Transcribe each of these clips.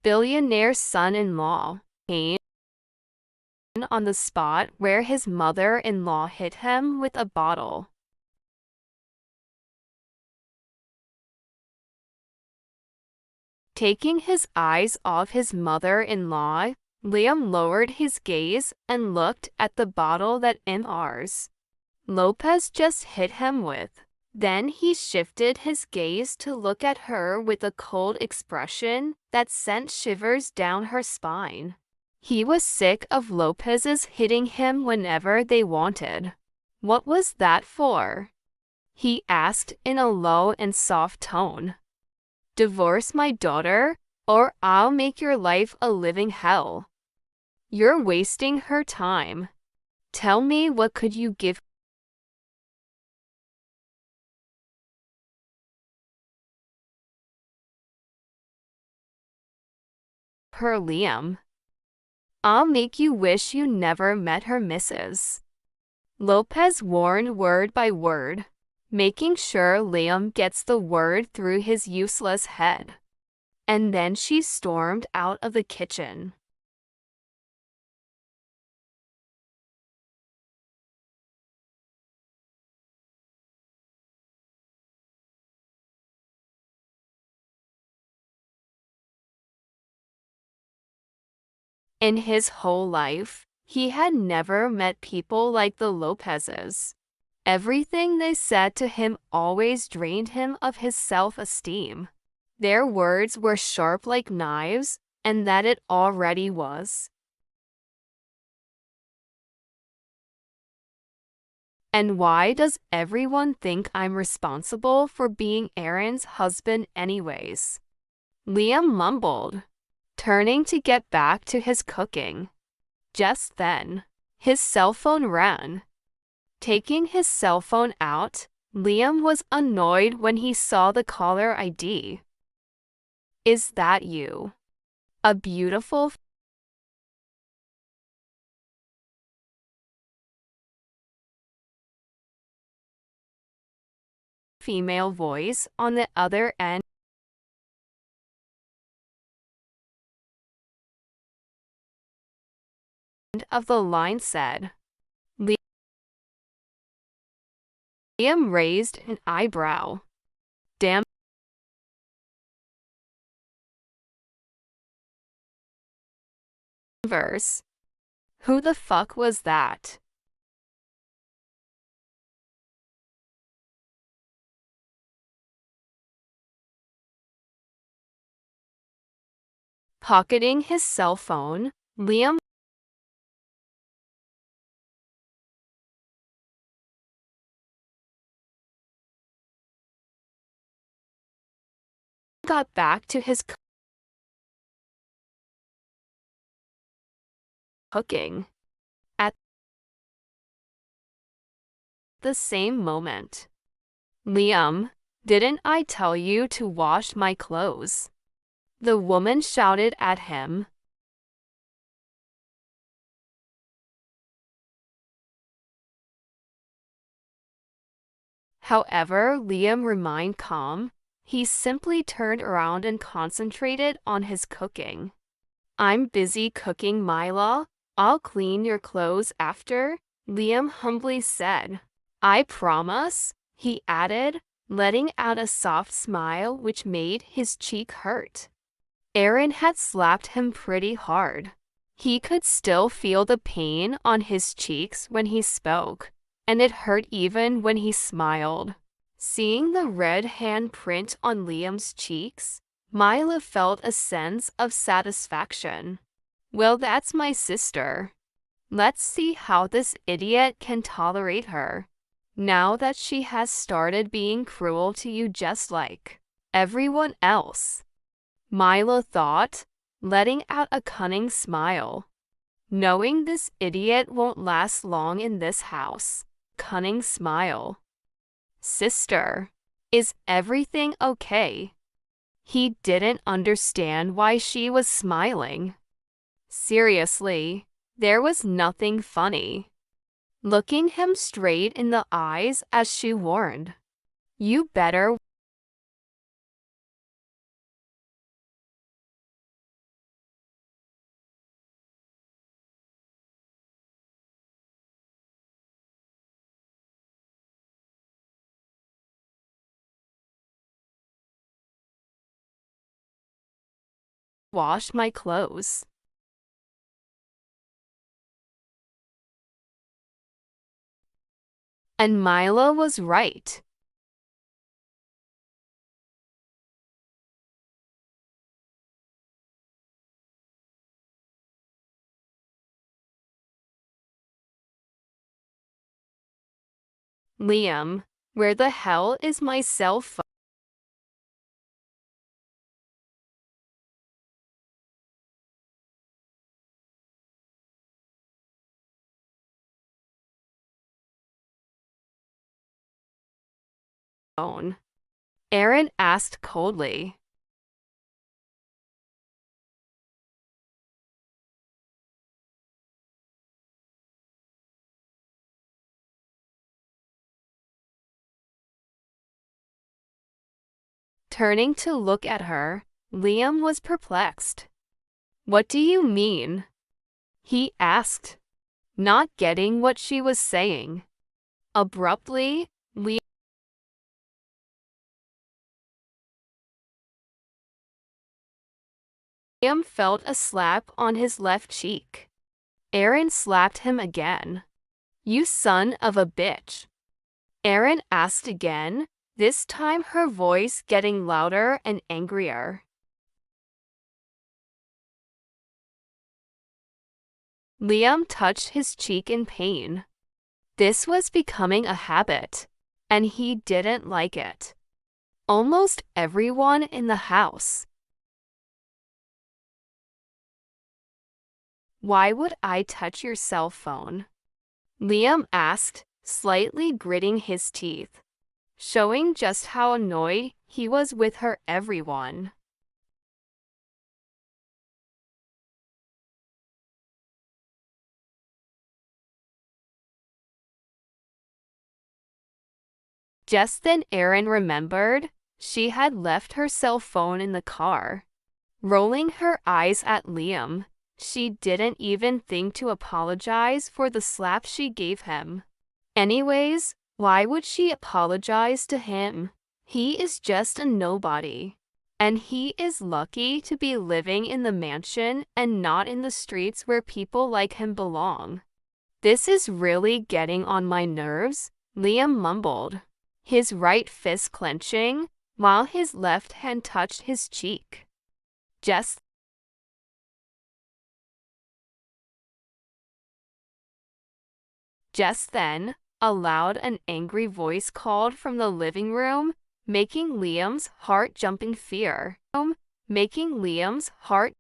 Billionaire's son-in-law came on the spot where his mother-in-law hit him with a bottle. Taking his eyes off his mother-in-law, Liam lowered his gaze and looked at the bottle that Mrs. Lopez just hit him with. Then he shifted his gaze to look at her with a cold expression that sent shivers down her spine. He was sick of Lopez's hitting him whenever they wanted. "What was that for?" he asked in a low and soft tone. "Divorce my daughter, or I'll make your life a living hell. You're wasting her time. Tell me, what could you give her, Liam? I'll make you wish you never met her, Mrs. Lopez warned word by word, making sure Liam gets the word through his useless head. And then she stormed out of the kitchen. In his whole life, he had never met people like the Lopezes. Everything they said to him always drained him of his self-esteem. Their words were sharp like knives, and that it already was. "And why does everyone think I'm responsible for being Aaron's husband anyways?" Liam mumbled, turning to get back to his cooking. Just then, his cell phone rang. Taking his cell phone out, Liam was annoyed when he saw the caller ID. "Is that you? A beautiful female voice on the other end of the line said. Liam raised an eyebrow. Danvers. Who the fuck was that? Pocketing his cell phone, Liam got back to his cooking. At the same moment, "Liam, didn't I tell you to wash my clothes?" the woman shouted at him. However, Liam remained calm. He simply turned around and concentrated on his cooking. "I'm busy cooking, Mila. I'll clean your clothes after," Liam humbly said. "I promise," he added, letting out a soft smile which made his cheek hurt. Aaron had slapped him pretty hard. He could still feel the pain on his cheeks when he spoke, and it hurt even when he smiled. Seeing the red handprint on Liam's cheeks, Mila felt a sense of satisfaction. "Well, that's my sister. Let's see how this idiot can tolerate her, now that she has started being cruel to you just like everyone else," Mila thought, letting out a cunning smile. "Knowing this idiot won't last long in this house." Cunning smile. "Sister, is everything okay?" He didn't understand why she was smiling. Seriously, there was nothing funny. Looking him straight in the eyes as she warned, "You better wash my clothes. And Mila was right. Liam, where the hell is my cell phone? Aaron asked coldly. Turning to look at her, Liam was perplexed. What do you mean? He asked, not getting what she was saying. Abruptly, Liam felt a slap on his left cheek. Aaron slapped him again. You son of a bitch. Aaron asked again, this time her voice getting louder and angrier. Liam touched his cheek in pain. This was becoming a habit, and he didn't like it. Almost everyone in the house. Why would I touch your cell phone? Liam asked, slightly gritting his teeth, showing just how annoyed he was with her everyone. Just then Erin remembered she had left her cell phone in the car. Rolling her eyes at Liam, she didn't even think to apologize for the slap she gave him. Anyways, why would she apologize to him? He is just a nobody. And he is lucky to be living in the mansion and not in the streets where people like him belong. This is really getting on my nerves, Liam mumbled, his right fist clenching, while his left hand touched his cheek. Just then, a loud and angry voice called from the living room, making Liam's heart jump in fear. Making Liam's heart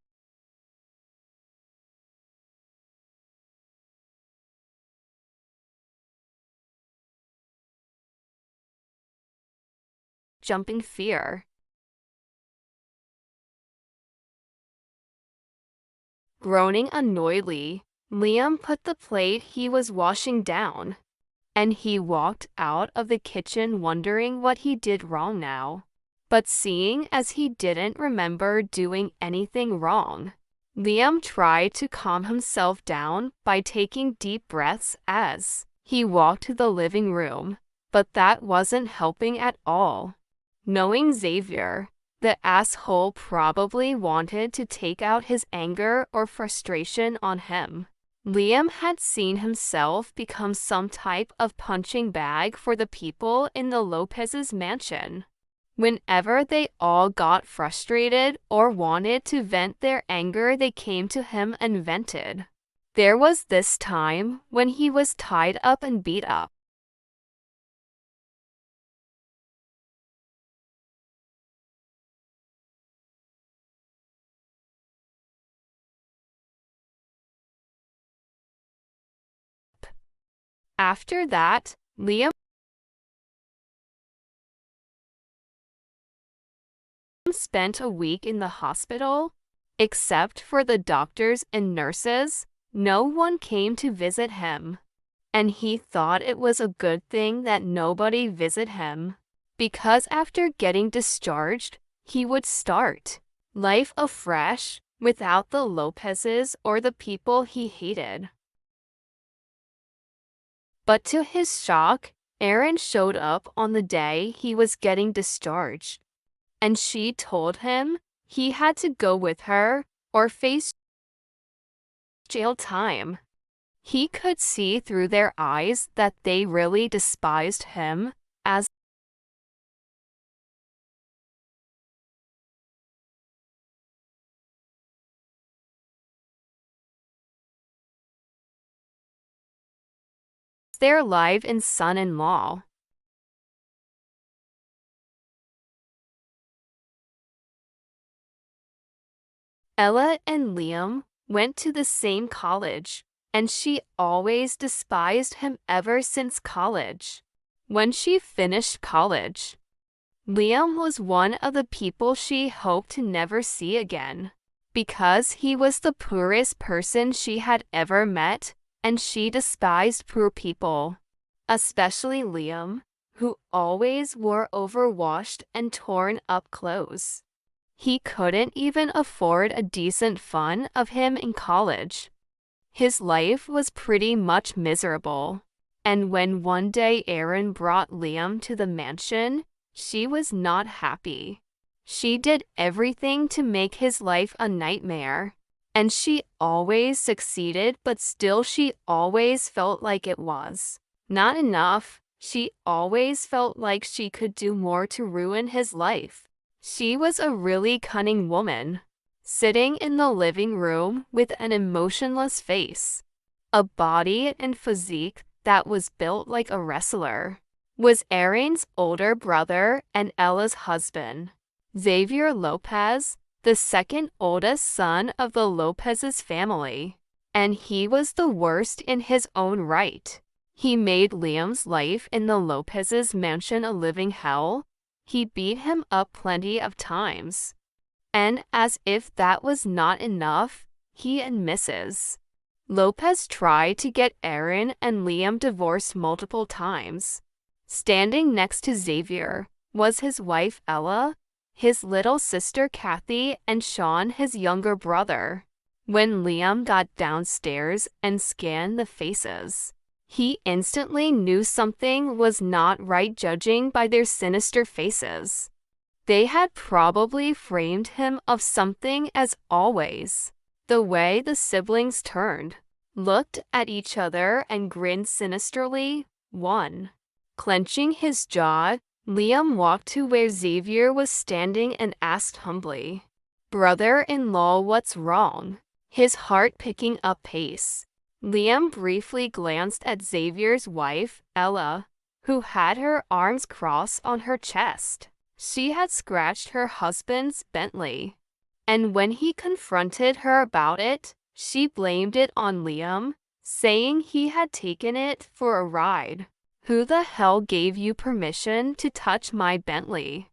jump in fear. Groaning annoyedly, Liam put the plate he was washing down, and he walked out of the kitchen wondering what he did wrong now. But seeing as he didn't remember doing anything wrong, Liam tried to calm himself down by taking deep breaths as he walked to the living room, but that wasn't helping at all. Knowing Xavier, the asshole probably wanted to take out his anger or frustration on him. Liam had seen himself become some type of punching bag for the people in the Lopez's mansion. Whenever they all got frustrated or wanted to vent their anger, they came to him and vented. There was this time when he was tied up and beat up. After that, Liam spent a week in the hospital. Except for the doctors and nurses, no one came to visit him. And he thought it was a good thing that nobody visited him, because after getting discharged, he would start life afresh without the Lopezes or the people he hated. But to his shock, Erin showed up on the day he was getting discharged, and she told him He had to go with her or face jail time. He could see through their eyes that they really despised him as their live-in son-in-law. Ella and Liam went to the same college, and she always despised him ever since college. When she finished college, Liam was one of the people she hoped to never see again, because he was the poorest person she had ever met, and she despised poor people, especially Liam, who always wore overwashed and torn up clothes. He couldn't even afford a decent fun of him in college. His life was pretty much miserable. And when one day Erin brought Liam to the mansion, she was not happy. She did everything to make his life a nightmare. And she always succeeded, but still she always felt like it was not enough. She always felt like she could do more to ruin his life. She was a really cunning woman, sitting in the living room with an emotionless face, a body and physique that was built like a wrestler. Was Erin's older brother and Ella's husband, Xavier Lopez, the second oldest son of the Lopez's family, and he was the worst in his own right. He made Liam's life in the Lopez's mansion a living hell. He beat him up plenty of times. And as if that was not enough, he and Mrs. Lopez tried to get Erin and Liam divorced multiple times. Standing next to Xavier was his wife Ella, his little sister Kathy, and Sean, his younger brother. When Liam got downstairs and scanned the faces, he instantly knew something was not right, judging by their sinister faces. They had probably framed him of something, as always. The way the siblings turned, looked at each other, and grinned sinisterly. Clenching his jaw, Liam walked to where Xavier was standing and asked humbly, "Brother-in-law, what's wrong?" His heart picking up pace. Liam briefly glanced at Xavier's wife, Ella, who had her arms crossed on her chest. She had scratched her husband's Bentley, and when he confronted her about it, she blamed it on Liam, saying he had taken it for a ride. "Who the hell gave you permission to touch my Bentley?"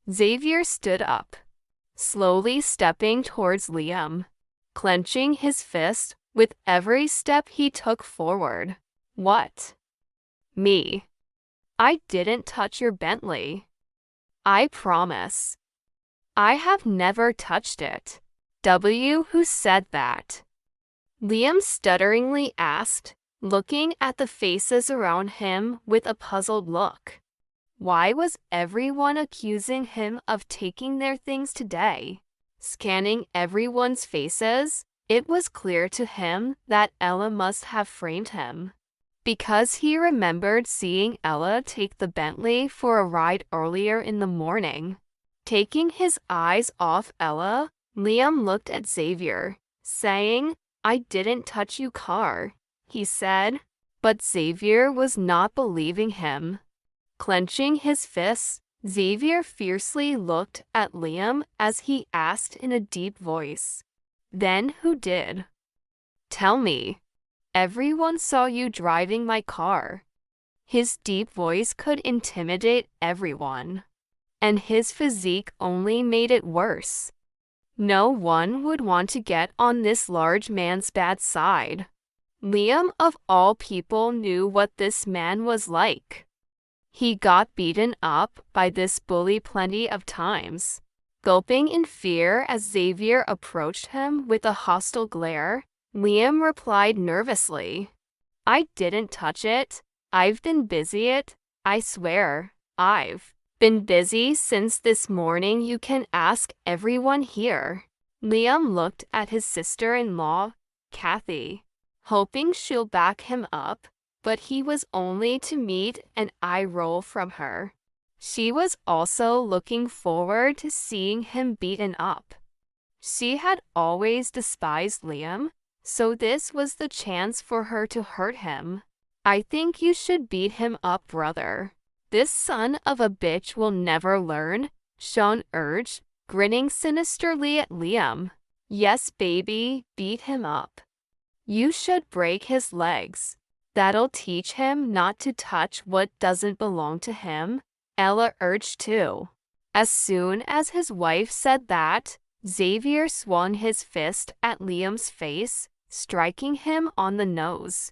Xavier stood up, slowly stepping towards Liam, clenching his fist with every step he took forward. "What? Me? I didn't touch your Bentley. I promise. I have never touched it." "Who said that?" Liam stutteringly asked, looking at the faces around him with a puzzled look. Why was everyone accusing him of taking their things today? Scanning everyone's faces, it was clear to him that Ella must have framed him, because he remembered seeing Ella take the Bentley for a ride earlier in the morning. Taking his eyes off Ella, Liam looked at Xavier, saying, "I didn't touch you, car," he said, but Xavier was not believing him. Clenching his fists, Xavier fiercely looked at Liam as he asked in a deep voice, "Then who did? Tell me. Everyone saw you driving my car." His deep voice could intimidate everyone, and his physique only made it worse. No one would want to get on this large man's bad side. Liam, of all people, knew what this man was like. He got beaten up by this bully plenty of times. Gulping in fear as Xavier approached him with a hostile glare, Liam replied nervously, "I didn't touch it. I've been busy I swear, I've Been busy since this morning. You can ask everyone here. Liam looked at his sister-in-law, Kathy, hoping she'll back him up, but he was only to meet an eye roll from her. She was also looking forward to seeing him beaten up. She had always despised Liam, so this was the chance for her to hurt him. I think you should beat him up, brother. This son of a bitch will never learn, Sean urged, grinning sinisterly at Liam. Yes, baby, beat him up. You should break his legs. That'll teach him not to touch what doesn't belong to him, Ella urged too. As soon as his wife said that, Xavier swung his fist at Liam's face, striking him on the nose.